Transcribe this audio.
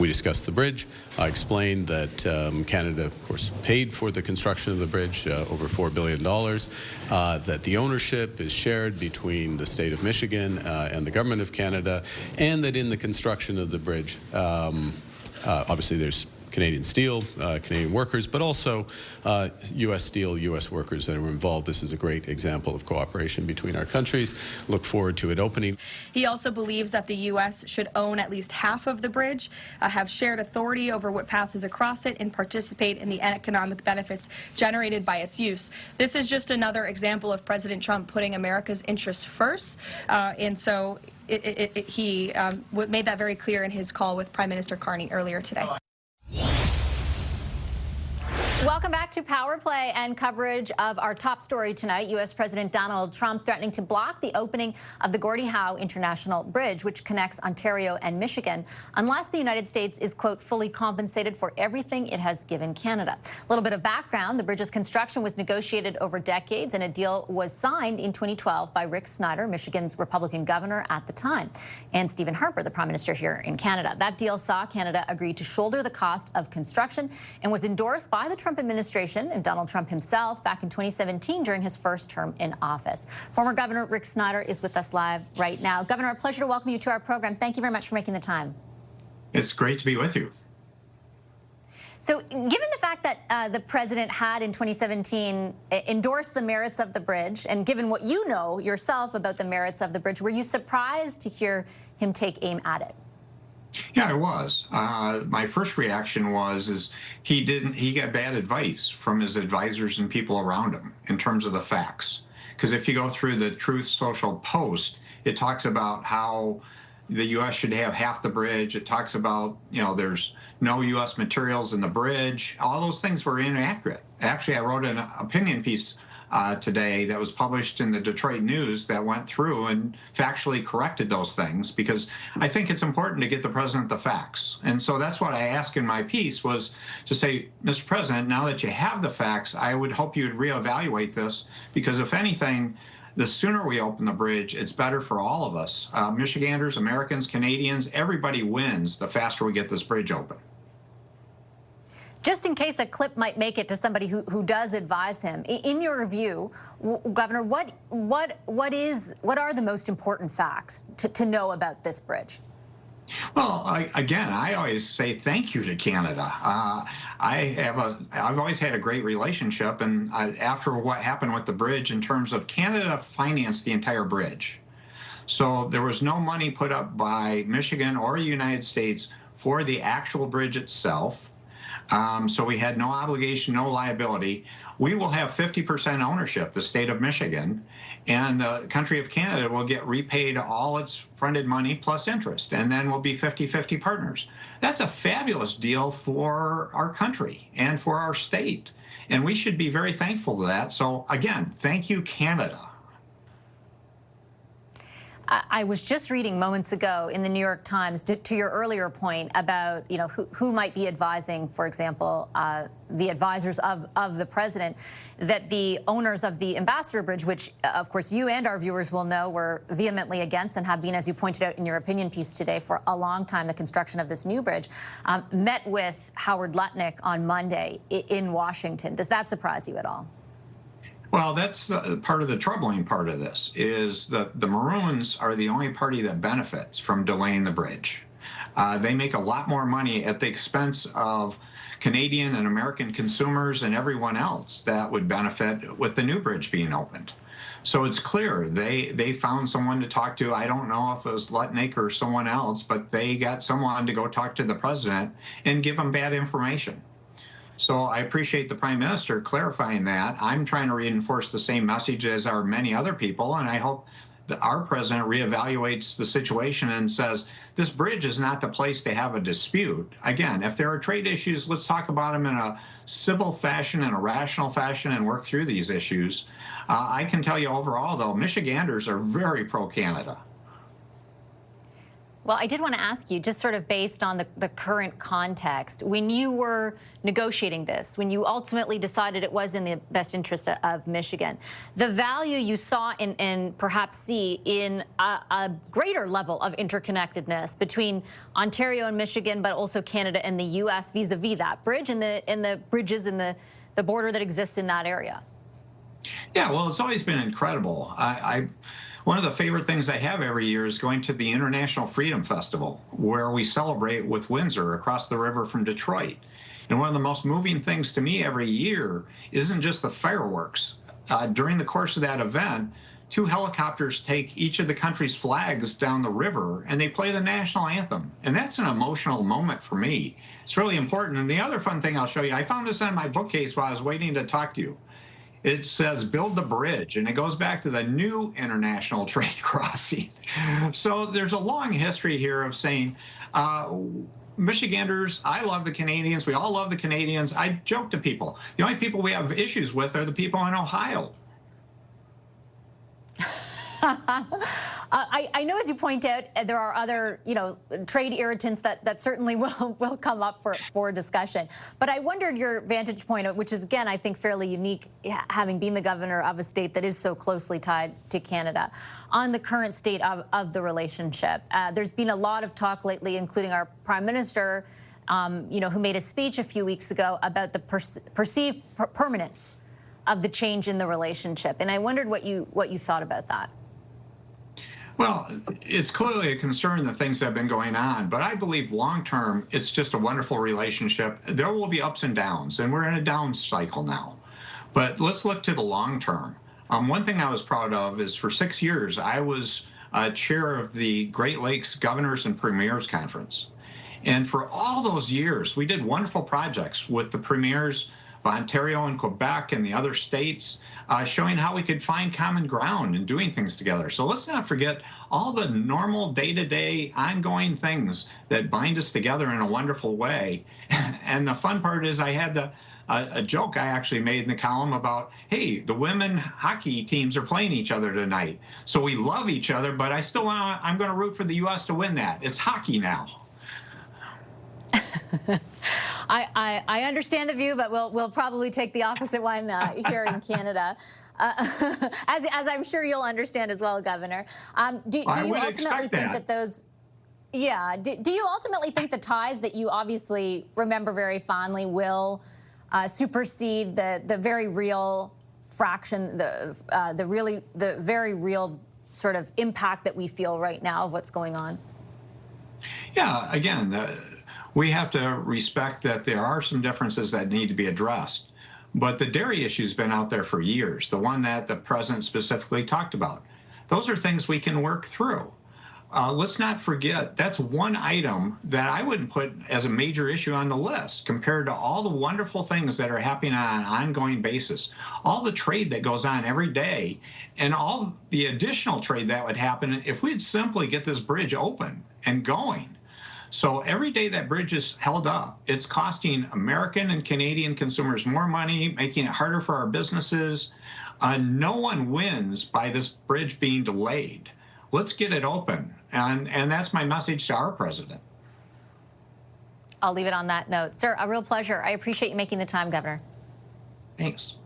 We discussed the bridge. I explained that Canada, of course, paid for the construction of the bridge, over $4 billion, that the ownership is shared between the state of Michigan and the government of Canada, and that in the construction of the bridge, obviously there's Canadian steel, Canadian workers, but also U.S. steel, U.S. workers that are involved. This is a great example of cooperation between our countries. Look forward to it opening. He also believes that the U.S. should own at least half of the bridge, have shared authority over what passes across it, and participate in the economic benefits generated by its use. This is just another example of President Trump putting America's interests first, and so he made that very clear in his call with Prime Minister Carney earlier today. Welcome back to Power Play and coverage of our top story tonight. U.S. President Donald Trump threatening to block the opening of the Gordie Howe International Bridge, which connects Ontario and Michigan, unless the United States is, quote, fully compensated for everything it has given Canada. A little bit of background. The bridge's construction was negotiated over decades, and a deal was signed in 2012 by Rick Snyder, Michigan's Republican governor at the time, and Stephen Harper, the Prime Minister here in Canada. That deal saw Canada agree to shoulder the cost of construction and was endorsed by the Trump administration and Donald Trump himself back in 2017 during his first term in office. Former Governor Rick Snyder is with us live right now. Governor, a pleasure to welcome you to our program. Thank you very much for making the time. It's great to be with you. So given the fact that the president had in 2017 endorsed the merits of the bridge, and given what you know yourself about the merits of the bridge, were you surprised to hear him take aim at it? Yeah, I was. My first reaction was he got bad advice from his advisors and people around him in terms of the facts. Because if you go through the Truth Social post, it talks about how the U.S. should have half the bridge. It talks about, there's no U.S. materials in the bridge. All those things were inaccurate. Actually, I wrote an opinion piece today that was published in the Detroit News that went through and factually corrected those things, because I think it's important to get the president the facts. And so that's what I asked in my piece, was to say, Mr. President, now that you have the facts, I would hope you'd reevaluate this, because if anything, the sooner we open the bridge, it's better for all of us. Michiganders, Americans, Canadians, everybody wins the faster we get this bridge open. Just in case a clip might make it to somebody who does advise him, in your view, Governor, what are the most important facts to know about this bridge? Well, I always say thank you to Canada. I've always had a great relationship, and after what happened with the bridge, in terms of Canada financed the entire bridge. So there was no money put up by Michigan or the United States for the actual bridge itself. So we had no obligation, no liability. We will have 50% ownership, the state of Michigan, and the country of Canada will get repaid all its fronted money plus interest, and then we'll be 50-50 partners. That's a fabulous deal for our country and for our state, and we should be very thankful to that. So again, thank you, Canada. I was just reading moments ago in the New York Times, to your earlier point about who might be advising, for example, the advisors of the president, that the owners of the Ambassador Bridge, which of course you and our viewers will know were vehemently against and have been, as you pointed out in your opinion piece today, for a long time, the construction of this new bridge, met with Howard Lutnick on Monday in Washington. Does that surprise you at all? Well, that's part of the troubling part of this, is that the Maroons are the only party that benefits from delaying the bridge. They make a lot more money at the expense of Canadian and American consumers and everyone else that would benefit with the new bridge being opened. So it's clear they found someone to talk to. I don't know if it was Lutnick or someone else, but they got someone to go talk to the president and give him bad information. So I appreciate the Prime Minister clarifying that. I'm trying to reinforce the same message as are many other people, and I hope that our president reevaluates the situation and says, this bridge is not the place to have a dispute. Again, if there are trade issues, let's talk about them in a civil fashion and a rational fashion and work through these issues. I can tell you overall, though, Michiganders are very pro-Canada. Well, I did want to ask you, just sort of based on the current context, when you were negotiating this, when you ultimately decided it was in the best interest of Michigan, the value you saw and perhaps see in a greater level of interconnectedness between Ontario and Michigan, but also Canada and the U.S. vis-a-vis that bridge and the bridges and the border that exists in that area. Yeah, well, it's always been incredible. One of the favorite things I have every year is going to the International Freedom Festival, where we celebrate with Windsor across the river from Detroit. And one of the most moving things to me every year isn't just the fireworks. During the course of that event, 2 helicopters take each of the country's flags down the river and they play the national anthem. And that's an emotional moment for me. It's really important. And the other fun thing I'll show you, I found this on my bookcase while I was waiting to talk to you. It says, build the bridge, and it goes back to the new international trade crossing. So there's a long history here of saying, Michiganders, I love the Canadians, we all love the Canadians. I joke to people, the only people we have issues with are the people in Ohio. I know, as you point out, there are other, trade irritants that certainly will come up for discussion. But I wondered your vantage point, which is, again, I think fairly unique, having been the governor of a state that is so closely tied to Canada, on the current state of the relationship. There's been a lot of talk lately, including our Prime Minister, who made a speech a few weeks ago about the perceived permanence of the change in the relationship. And I wondered what you thought about that. Well, it's clearly a concern, the things that have been going on, but I believe long-term, it's just a wonderful relationship. There will be ups and downs, and we're in a down cycle now. But let's look to the long term. One thing I was proud of is for 6 years, I was chair of the Great Lakes Governors and Premiers Conference. And for all those years, we did wonderful projects with the premiers of Ontario and Quebec and the other states, showing how we could find common ground and doing things together. So let's not forget all the normal day-to-day ongoing things that bind us together in a wonderful way. And the fun part is I had a joke I actually made in the column about, hey, the women hockey teams are playing each other tonight. So we love each other, but I'm going to root for the U.S. to win that. It's hockey now. I understand the view, but we'll probably take the opposite one here in Canada, as I'm sure you'll understand as well, Governor. Do you ultimately think that those? Yeah. Do you ultimately think the ties that you obviously remember very fondly will supersede the very real fraction, the very real sort of impact that we feel right now of what's going on? Yeah. Again, we have to respect that there are some differences that need to be addressed. But the dairy issue's been out there for years, the one that the president specifically talked about. Those are things we can work through. Let's not forget, that's one item that I wouldn't put as a major issue on the list compared to all the wonderful things that are happening on an ongoing basis, all the trade that goes on every day, and all the additional trade that would happen if we'd simply get this bridge open and going. So every day that bridge is held up, it's costing American and Canadian consumers more money, making it harder for our businesses. No one wins by this bridge being delayed. Let's get it open. And that's my message to our president. I'll leave it on that note. Sir, a real pleasure. I appreciate you making the time, Governor. Thanks.